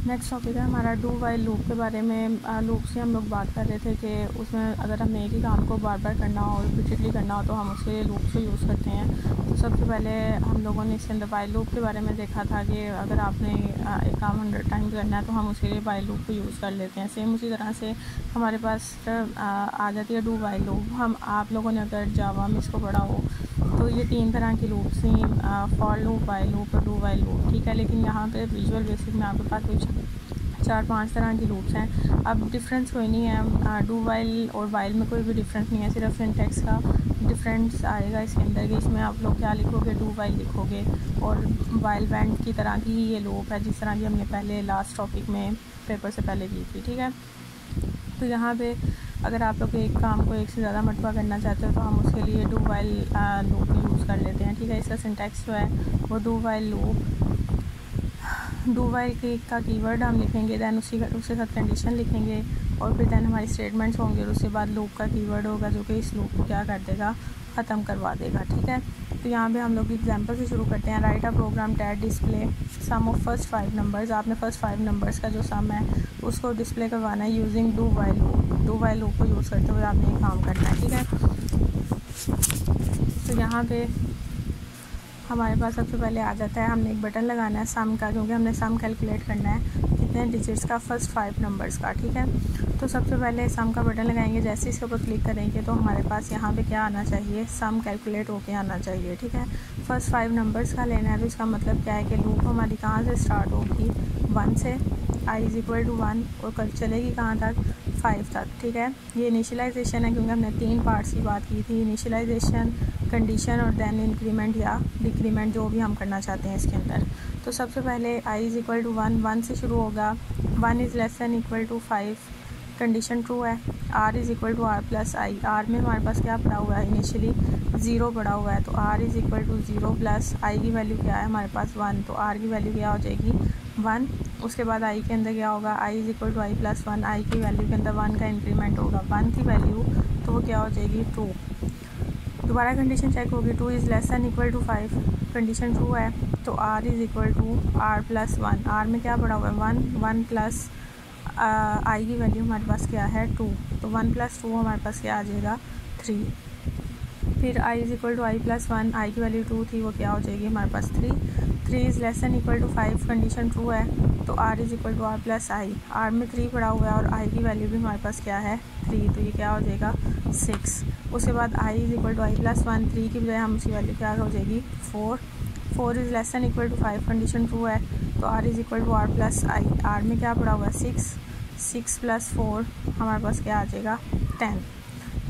Next topic है हमारा do while loop के बारे में। लूप से हम लोग बात कर रहे थे कि उसमें अगर हमें एक ही काम को बार बार करना हो, रिपीटेडली करना हो, तो हम उसके लिए लूप को यूज़ करते हैं। तो सबसे पहले हम लोगों ने इसके अंदर वाइल लूप के बारे में देखा था कि अगर आपने एक काम 100 टाइम करना है तो हम उसके लिए वाइल लूप को यूज़ कर लेते हैं। सेम उसी तरह से हमारे पास आ जाती है डू वाइल लूप। आप लोगों ने अगर जावा में इसको पढ़ा हो तो ये 3 तरह की लूप्स थी, फॉर लूप, वाइल लूप और डू वाइल लूप, ठीक है। लेकिन यहाँ पे विजुअल बेसिक में आपके पास कुछ 4-5 तरह की लूप्स हैं। अब डिफरेंस कोई नहीं है, डू वाइल और वाइल में कोई भी डिफरेंस नहीं है, सिर्फ सिंटैक्स का डिफरेंस आएगा इसके अंदर कि इसमें आप लोग क्या लिखोगे, डू वाइल लिखोगे। और वाइल वेंट की तरह की ही ये लूप है, जिस तरह की हमने पहले लास्ट टॉपिक में पेपर से पहले की थी, ठीक है। तो यहाँ पे अगर आप लोग एक काम को एक से ज़्यादा मरतबा करना चाहते हो तो हम उसके लिए डू वाइल लूप यूज़ कर लेते हैं, ठीक है। इसका सिंटैक्स जो है वो do while loop, do while का कीवर्ड हम लिखेंगे, दैन उसके साथ कंडीशन लिखेंगे और फिर दैन हमारी स्टेटमेंट्स होंगे और उसके बाद लूप का कीवर्ड होगा जो कि इस लूप को क्या कर देगा, ख़त्म करवा देगा, ठीक है। तो यहाँ पे हम लोग एग्जांपल से शुरू करते हैं। Write a program that display sum of first 5 numbers. आपने फर्स्ट 5 नंबर्स का जो सम है उसको डिस्प्ले करवाना है using do while loop. Do while loop को यूज़ करते हुए आपने ये काम करना है, ठीक है। तो यहाँ पे हमारे पास सबसे पहले आ जाता है, हमने एक बटन लगाना है सम का, क्योंकि हमने सम कैलकुलेट करना है कितने डिजिट्स का, फर्स्ट 5 नंबर्स का, ठीक है। तो सबसे पहले सम का बटन लगाएंगे, जैसे इसके ऊपर क्लिक करेंगे तो हमारे पास यहाँ पे क्या आना चाहिए, सम कैलकुलेट होके आना चाहिए, ठीक है। फर्स्ट 5 नंबर्स का लेना है, तो इसका मतलब क्या है कि लूप हमारी कहाँ से स्टार्ट होगी, 1 से, i = 1 और कल चलेगी कहाँ तक, 5 तक, ठीक है। ये इनिशियलाइजेशन है, क्योंकि हमने 3 पार्ट्स की बात की थी, इनिशियलाइजेशन, कंडीशन और दैन इंक्रीमेंट या डिक्रीमेंट, जो भी हम करना चाहते हैं इसके अंदर। तो सबसे पहले i = 1 से शुरू होगा, 1 = = 5, कंडीशन ट्रू है, r = r + i। r में हमारे पास क्या पड़ा हुआ है, इनिशियली 0 पड़ा हुआ है, तो r = 0 प्लस i की वैल्यू क्या है हमारे पास 1, तो r की वैल्यू क्या हो जाएगी 1। उसके बाद i के अंदर क्या होगा, i = i + 1, i की वैल्यू के अंदर 1 का इंक्रीमेंट होगा, 1 की वैल्यू, तो वो क्या हो जाएगी 2। दोबारा कंडीशन चेक होगी, 2 = 5, कंडीशन ट्रू है, तो r = r + 1, r में क्या पड़ा हुआ है 1 प्लस i की वैल्यू हमारे पास क्या है 2, तो 1 + 2 हमारे पास क्या आ जाएगा 3। फिर i = i + 1, i की वैल्यू 2 थी, वो क्या हो जाएगी हमारे पास 3 = 5, कंडीशन ट्रू है, तो r = r + i, r में 3 पड़ा हुआ है और i की वैल्यू भी हमारे पास क्या है 3, तो ये क्या हो जाएगा 6। उसके बाद i = i + 1, 3 की बजाय हम उसकी वैल्यू क्या हो जाएगी 4 = 5, कंडीशन ट्रू है, तो r = r + i, r में क्या पड़ा हुआ है 6 + 4 हमारे पास क्या आ जाएगा 10।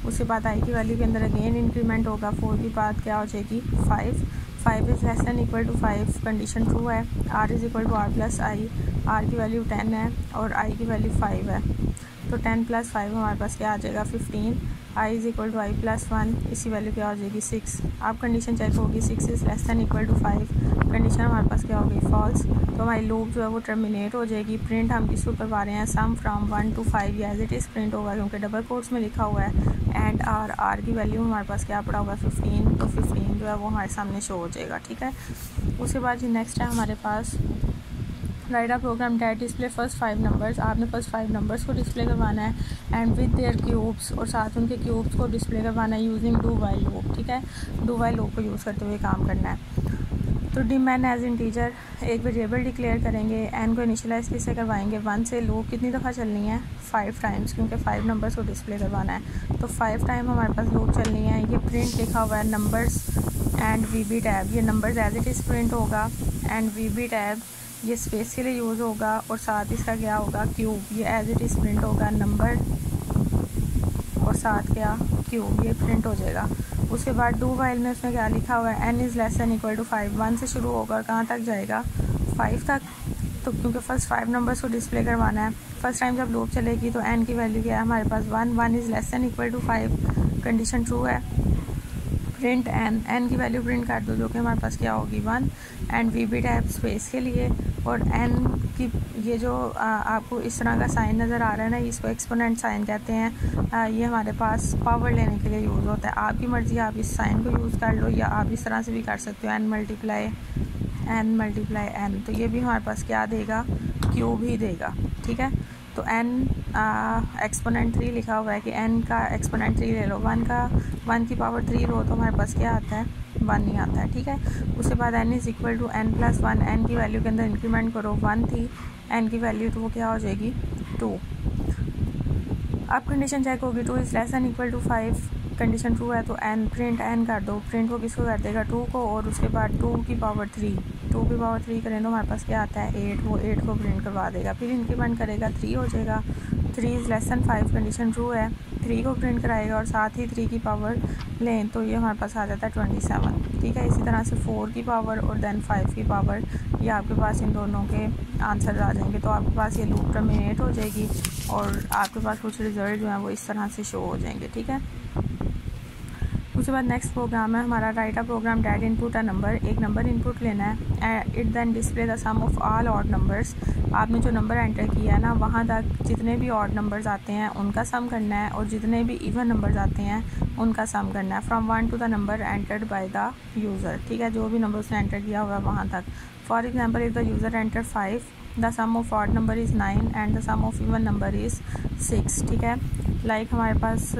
उसके बाद i की वैल्यू के अंदर अगेन इंक्रीमेंट होगा, 4 की बाद क्या हो जाएगी 5 = 5, कंडीशन ट्रू है, r = r + i, r की वैल्यू 10 है और i की वैल्यू 5 है, तो 10 + 5 हमारे पास क्या आ जाएगा 15, i = i + 1, इसी वैल्यू क्या हो जाएगी 6। अब कंडीशन चेक होगी, 6 = 5, कंडीशन हमारे पास क्या होगी फॉल्स, तो हमारी लूप जो है वो टर्मिनेट हो जाएगी। प्रिंट हम किस करवा रहे हैं, sum from 1 to 5, as it is print होगा, क्योंकि डबल कोट्स में लिखा हुआ है, एंड r की वैल्यू हमारे पास क्या पड़ा हुआ है 15, तो 15 जो है वो हमारे सामने शो हो जाएगा, ठीक है। उसके बाद जी नेक्स्ट है हमारे पास write a program that display first 5 numbers. आपने फर्स्ट 5 नंबर्स को डिस्प्ले करवाना है एंड विद देयर क्यूब्स, और साथ उनके क्यूब्स को डिस्प्ले करवाना है यूजिंग डू वाइल लूप, ठीक है। डू वाइल लूप को यूज़ करते हुए काम करना है। तो डिम एज इंटीजर एक वेरिएबल डिक्लेयर करेंगे, एन को इनिशियलाइज किससे करवाएंगे 1 से। लूप कितनी दफ़ा चलनी है 5 टाइम्स, क्योंकि 5 नंबर्स को डिस्प्ले करवाना है, तो 5 टाइम हमारे पास लूप चलनी है। ये प्रिंट लिखा हुआ है नंबर्स एंड वीबी टैब, ये numbers as it is print होगा एंड वीबी टैब ये स्पेस के लिए यूज़ होगा, और साथ इसका क्या होगा क्यूब, ये एज इट इज़ प्रिंट होगा नंबर और साथ क्या क्यूब, ये प्रिंट हो जाएगा। उसके बाद डू वाइल में उसमें क्या लिखा हुआ है, n = 5, 1 से शुरू होगा और कहाँ तक जाएगा 5 तक। तो क्योंकि फर्स्ट 5 नंबर्स को डिस्प्ले करवाना है, फर्स्ट टाइम जब लूप चलेगी तो n की वैल्यू क्या है हमारे पास 1 = 5, कंडीशन ट्रू है, प्रिंट n की वैल्यू प्रिंट कर दो, जो कि हमारे पास क्या होगी 1, एंड वीबी टैब स्पेस के लिए, और n की ये जो आपको इस तरह का साइन नज़र आ रहा है ना, इसको एक्सपोनेंट साइन कहते हैं। ये हमारे पास पावर लेने के लिए यूज़ होता है, आपकी मर्ज़ी, आप इस साइन को यूज़ कर लो या आप इस तरह से भी कर सकते हो, n × n मल्टीप्लाई n, तो ये भी हमारे पास क्या देगा, क्यूब ही देगा, ठीक है। तो n एक्सपोनेंट 3 लिखा हुआ है कि n का एक्सपोनेंट 3 ले लो, 1 की पावर 3 लो तो हमारे पास क्या आता है, 1 नहीं आता है, ठीक है। उसके बाद n is equal to n plus 1, n की वैल्यू के अंदर इंक्रीमेंट करो, 1 थी n की वैल्यू, तो वो क्या हो जाएगी 2। अब कंडीशन चेक होगी, 2 is less than equal to 5, condition true है तो n प्रिंट n कर दो, प्रिंट वो किसको कर देगा, 2 को, और उसके बाद 2 की पावर 3 करें तो हमारे पास क्या आता है 8, वो 8 को प्रिंट करवा देगा, फिर इंक्रीमेंट करेगा 3 हो जाएगा, 3 is less then 5, condition true है, 3 को प्रिंट कराएगा और साथ ही 3 की पावर लें तो ये हमारे पास आ जाता है 27, ठीक है। इसी तरह से 4 की पावर और देन 5 की पावर, ये आपके पास इन दोनों के आंसर आ जाएंगे, तो आपके पास ये लूप टर्मिनेट हो जाएगी और आपके पास कुछ रिजल्ट जो है वो इस तरह से शो हो जाएंगे, ठीक है। उसके बाद नेक्स्ट प्रोग्राम है हमारा, write a program that input a number, एक नंबर इनपुट लेना है, it then display the sum of all odd numbers, आपने जो नंबर एंटर किया है ना वहाँ तक जितने भी ऑड नंबर्स आते हैं उनका सम करना है और जितने भी इवन नंबर्स आते हैं उनका सम करना है, from 1 to the number entered by the user, ठीक है, जो भी नंबर उसने एंटर किया हुआ है वहाँ तक। For example if the user enter 5, the sum of odd number is 9 and the sum of even number is 6, ठीक है। लाइक हमारे पास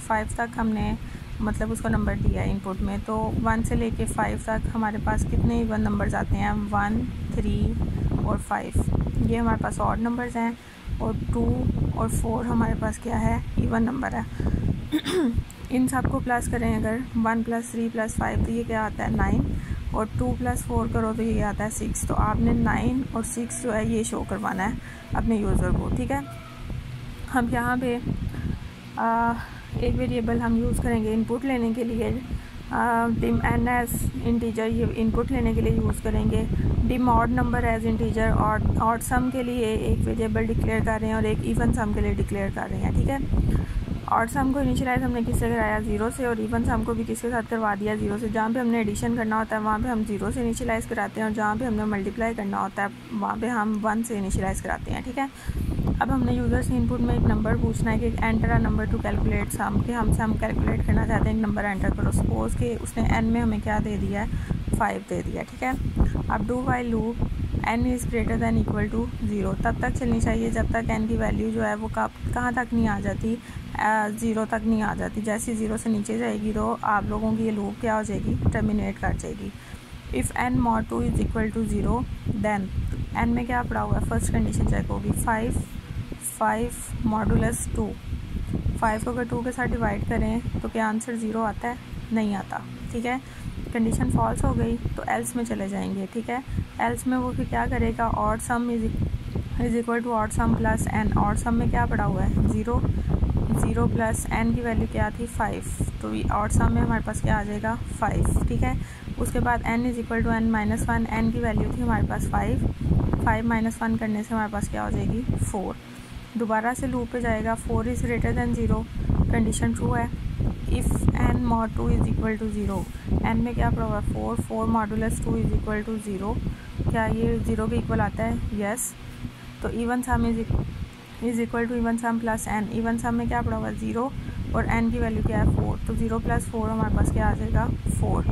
5 तक हमने मतलब उसको नंबर दिया है इनपुट में, तो 1 से लेके 5 तक हमारे पास कितने इवन नंबर्स आते हैं, 1, 3 और 5, ये हमारे पास ऑड नंबर्स हैं, और 2 और 4 हमारे पास क्या है, इवन नंबर है। इन सब को प्लस करें अगर 1 + 3 + 5 तो ये क्या आता है 9, और 2 + 4 करो तो ये आता है 6, तो आपने 9 और 6 जो है ये शो करवाना है अपने यूज़र को, ठीक है। हम यहाँ पे एक वेरिएबल हम यूज़ करेंगे इनपुट लेने के लिए, डिम n एज इंटीजर, ये इनपुट लेने के लिए यूज़ करेंगे, dim odd number as integer, और ऑड सम के लिए एक वेरिएबल डिक्लेयर कर रहे हैं और एक इवन सम के लिए डिक्लेयर कर रहे हैं, ठीक है। ऑड सम को इनिशियलाइज हमने किससे कराया, 0 से, और इवन सम को भी किसके साथ करवा दिया, 0 से। जहाँ पे हमने एडिशन करना होता है वहाँ पे हम 0 से इनिशियलाइज़ कराते हैं, और जहाँ पे हमने मल्टीप्लाई करना होता है वहाँ पे हम 1 से इनिशियलाइज़ कराते हैं, ठीक है। अब हमने यूज़र से इनपुट में एक नंबर पूछना है कि enter a number to calculate sum, के हमसे हम कैलकुलेट करना चाहते हैं, एक नंबर एंटर करो, सपोज़ कि उसने n में हमें क्या दे दिया है, 5 दे दिया, ठीक है। अब do while loop n is greater than equal to 0 तब तक चलनी चाहिए जब तक n की वैल्यू जो है वो कहाँ तक नहीं आ जाती, 0 तक नहीं आ जाती। जैसे 0 से नीचे जाएगी तो आप लोगों की ये लूप क्या हो जाएगी, टर्मिनेट कर जाएगी। If n mod 2 is equal to 0 then n में क्या पड़ा हुआ है, फर्स्ट कंडीशन चेक होगी, 5 मॉडुलस 2, 5 को अगर 2 के साथ डिवाइड करें तो क्या आंसर 0 आता है, नहीं आता, ठीक है। कंडीशन फॉल्स हो गई तो एल्स में चले जाएंगे, ठीक है। एल्स में वो फिर क्या करेगा, odd sum is equal to odd sum plus n, odd sum में क्या पड़ा हुआ है 0 प्लस n की वैल्यू क्या थी 5, तो ऑड सम में हमारे पास क्या आ जाएगा 5, ठीक है। उसके बाद n is equal to n minus 1, n की वैल्यू थी हमारे पास 5 माइनस 1 करने से हमारे पास क्या हो जाएगी 4, दोबारा से लूप पे जाएगा, 4 is greater than 0, condition true है। If n mod 2 is equal to 0, n में क्या पड़ा हुआ है 4 मॉडुलस 2 इज़ इक्वल टू 0, क्या ये 0 के इक्वल आता है, यस। तो even sum is equal to even sum plus n, even sum में क्या पड़ा हुआ है 0 और n की वैल्यू क्या है 4, तो 0 + 4 हमारे पास क्या आ जाएगा 4,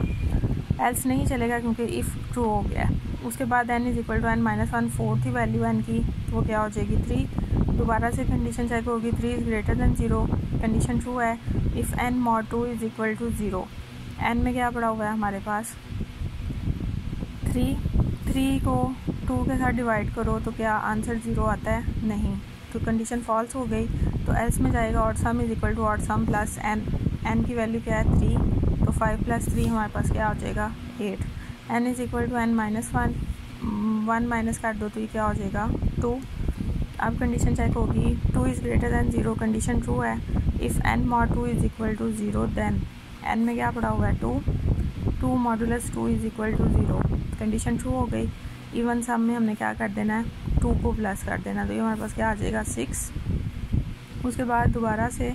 एल्स नहीं चलेगा क्योंकि इफ़ ट्रू हो गया है। उसके बाद n is equal to n minus 1, 4 थी वैल्यू n की, वो क्या हो जाएगी 3, दोबारा से कंडीशन चेक होगी, 3 is greater than 0, condition true है। If n mod 2 is equal to 0, n में क्या पड़ा हुआ है हमारे पास 3 को 2 के साथ डिवाइड करो तो क्या आंसर 0 आता है, नहीं, तो कंडीशन फॉल्स हो गई, तो एल्स में जाएगा odd sum is equal to odd sum plus n की वैल्यू क्या है 3, तो 5 + 3 हमारे पास क्या हो जाएगा 8, n is equal to n minus 1 minus कर दो तो ये क्या हो जाएगा 2। अब कंडीशन चेक होगी, 2 is greater than 0, condition true है। If n mod 2 is equal to 0 then n में क्या पड़ा हुआ है 2 modulus 2 is equal to 0, condition true हो गई। इवन सम में हमने क्या कर देना है 2 को प्लस कर देना, तो ये हमारे पास क्या आ जाएगा 6। उसके बाद दोबारा से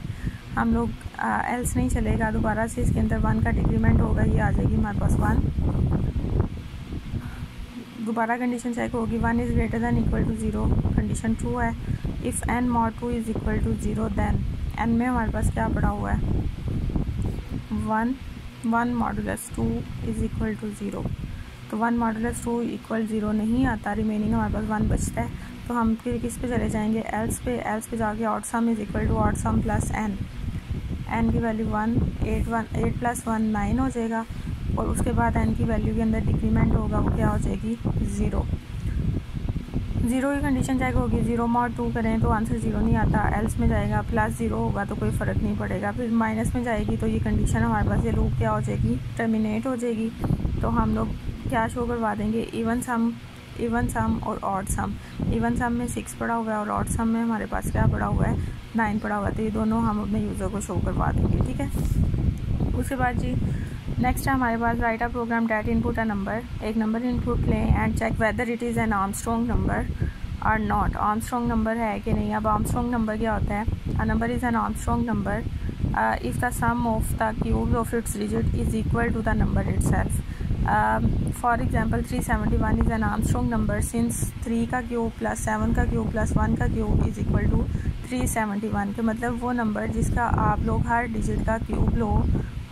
हम लोग एल्स नहीं चलेगा, दोबारा से इसके अंदर 1 का डिक्रीमेंट होगा, ये आ जाएगी हमारे पास 1, दोबारा कंडीशन चेक होगी, 1 is greater than equal to 0, condition true है। If n mod 2 is equal to 0 then n में हमारे पास क्या पड़ा हुआ है 1 मॉडुलस 2 इज़ इक्वल टू 0, तो 1 मॉडुलस 2 इक्वल 0 नहीं आता, रिमेनिंग हमारे पास 1 बचता है। तो हम फिर किस पे चले जाएंगे, एल्स पे जाके odd sum is equal to odd sum plus n की वैल्यू 1, 8 प्लस 1 9 हो जाएगा, और उसके बाद n की वैल्यू के अंदर डिक्रीमेंट होगा, वो क्या हो जाएगी 0 की कंडीशन चेक होगी। 0 mod 2 करें तो आंसर 0 नहीं आता, एल्स में जाएगा प्लस 0 होगा तो कोई फ़र्क नहीं पड़ेगा, फिर माइनस में जाएगी तो ये कंडीशन हमारे पास ये लूप क्या हो जाएगी, टर्मिनेट हो जाएगी। तो हम लोग क्या शो करवा देंगे, इवन सम और ऑड सम। इवन सम में 6 पड़ा हुआ है और ऑड सम में हमारे पास क्या पड़ा हुआ है, 9 पड़ा हुआ है। तो ये दोनों हम अपने यूज़र को शो करवा देंगे, ठीक है। उसके बाद जी नेक्स्ट है हमारे पास write a program that input a number. एक नंबर इनपुट लें and check whether it is an Armstrong number or not. Armstrong number है कि नहीं। अब आर्मस्ट्रॉन्ग नंबर क्या होता है, a number is an Armstrong number if the sum of the cubes of its digit is equal to the number itself. For example 371 is an Armstrong number since 3 का cube plus 7 का cube plus 1 का cube is equal to 371 के मतलब वो number जिसका आप लोग हर digit का क्यूब लो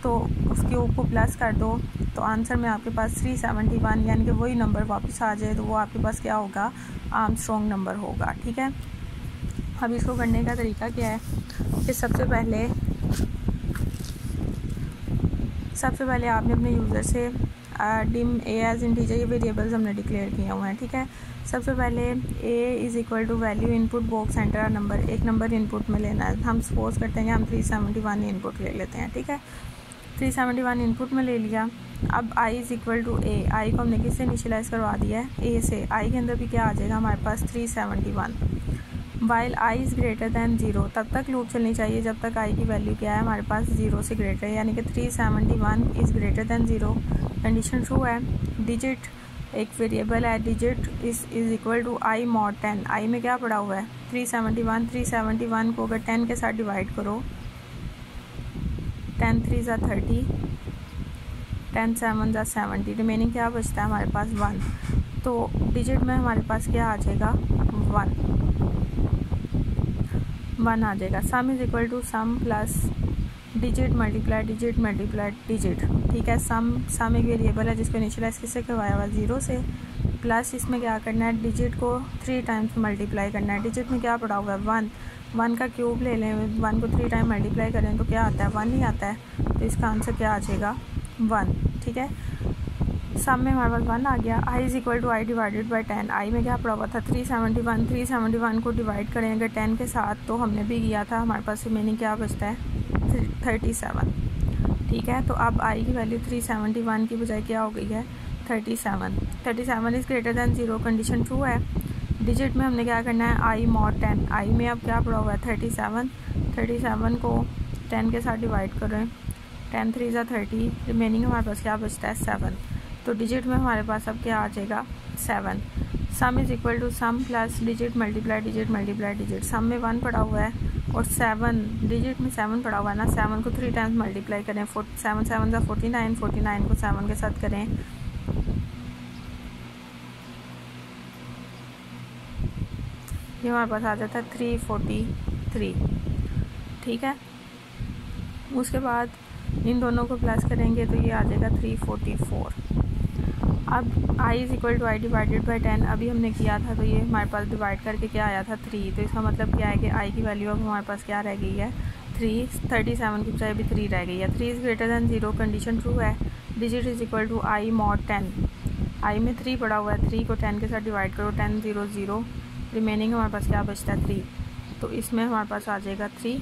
तो उस क्यूब को प्लस कर दो तो आंसर में आपके पास 371 यानी कि वही नंबर वापस आ जाए, तो वो आपके पास क्या होगा, आर्मस्ट्रॉन्ग नंबर होगा, ठीक है। अब इसको करने का तरीका क्या है कि सबसे पहले आपने अपने यूज़र से डिम ए एज इंटीजर ये वेरिएबल्स हमने डिक्लेयर किए हुए हैं, ठीक है। सबसे पहले A is equal to value input box enter number, एक नंबर इनपुट में लेना है। हम सपोज करते हैं कि हम 371 इनपुट ले लेते हैं, ठीक है। 371 इनपुट में ले लिया। अब i इज़ इक्वल टू ए, आई को हमने किससे इनिशियलाइज़ करवा दिया है, ए से। आई के अंदर भी क्या आ जाएगा हमारे पास 371। While i is greater than 0, तब तक लूप चलनी चाहिए जब तक i की वैल्यू क्या है हमारे पास 0 से ग्रेटर है, यानी कि 371 is greater than 0। Condition true है। डिजिट एक वेरिएबल है, digit is equal to i mod 10। i में क्या पड़ा हुआ है 371 को अगर 10 के साथ डिवाइड करो 10 3 ज़ा 30, 10 7 ज़ा 70, रिमेनिंग क्या बचता है हमारे पास 1। तो डिजिट में हमारे पास क्या आ जाएगा 1 आ जाएगा। Sum is equal to sum plus digit multiply digit, ठीक है। सम एक वेरिएबल है जिसको इनिशियलाइज किससे करवाया हुआ 0 से, प्लस इसमें क्या करना है, डिजिट को 3 टाइम्स मल्टीप्लाई करना है। डिजिट में क्या पड़ा हुआ है 1 का क्यूब ले लें, 1 को 3 टाइम मल्टीप्लाई करें तो क्या आता है 1 ही आता है, तो इसका आंसर क्या आ जाएगा 1, ठीक है। सम में हमारे पास 1 आ गया। i is equal to i divided by 10। I में क्या पड़ा हुआ था 371 को डिवाइड करें अगर 10 के साथ तो हमने भी किया था, हमारे पास रिमेनिंग क्या बचता है 37, ठीक है। तो अब i की वैल्यू 371 की बजाय क्या हो गई है 37 is greater than 0, condition true है। डिजिट में हमने क्या करना है i mod 10। i में अब क्या पड़ा हुआ है 37 को 10 के साथ डिवाइड करें, 10 3 ज़ा 30, रिमेनिंग हमारे पास क्या बचता है 7। तो डिजिट में हमारे पास अब क्या आ जाएगा 7। Sum is equal to sum plus digit multiply digit. Sum में 1 पड़ा हुआ है और 7 डिजिट में 7 पड़ा हुआ है ना, 7 को 3 टाइम्स मल्टीप्लाई करें, 7 7 ज़ा 49 को 7 के साथ करें, ये हमारे पास आ जाता है 343, ठीक है। उसके बाद इन दोनों को प्लस करेंगे तो ये आ जाएगा 344। अब i is equal to i divided by 10 अभी हमने किया था, तो ये हमारे पास डिवाइड करके क्या आया था 3। तो इसका मतलब क्या है कि i की वैल्यू अब हमारे पास क्या रह गई है 37 की बजाय भी 3 रह गई है। 3 is greater than 0, condition true है। Digit is equal to i mod 10। i में 3 पड़ा हुआ है, 3 को 10 के साथ डिवाइड करो, 10 0 0, रिमेनिंग हमारे पास क्या बचता है 3। तो इसमें हमारे पास आ जाएगा 3।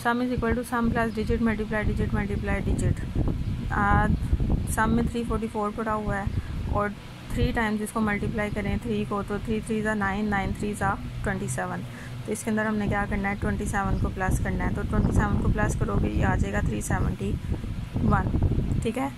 Sum is equal to sum plus digit multiply digit. Sum में 344 पड़ा हुआ है और 3 टाइम्स इसको मल्टीप्लाई करें 3 को, तो 3 3 ज़ा 9, 9 3 ज़ा 27। तो इसके अंदर हमने क्या करना है 27 को प्लस करना है, तो 27 को प्लस करोगे ये आ जाएगा 371, ठीक है।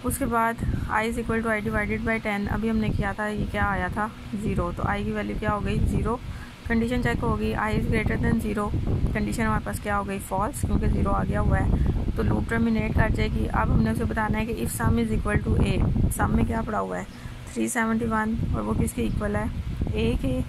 उसके बाद i is equal to i divided by 10 अभी हमने किया था, ये क्या आया था 0, तो i की वैल्यू क्या हो गई 0। कंडीशन चेक होगी i is greater than 0, condition हमारे पास क्या हो गई फॉल्स, क्योंकि 0 आ गया हुआ है, तो लूप टर्मिनेट कर जाएगी। अब हमने उसे बताना है कि if sum is equal to a, sum में क्या पड़ा हुआ है 371 और वो किसके इक्वल है a के,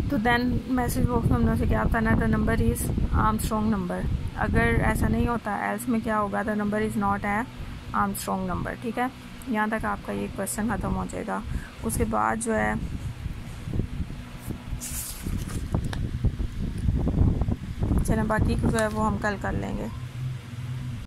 तो देन मैसेज बॉक्स में हमने उसे क्या बताना है the number is Armstrong number. अगर ऐसा नहीं होता एल्स में क्या होगा द नंबर इज़ नॉट है आर्मस्ट्रॉन्ग नंबर, ठीक है। यहाँ तक आपका ये क्वेश्चन ख़त्म हो जाएगा। उसके बाद जो है चलें बाकी जो है वो हम कल कर लेंगे।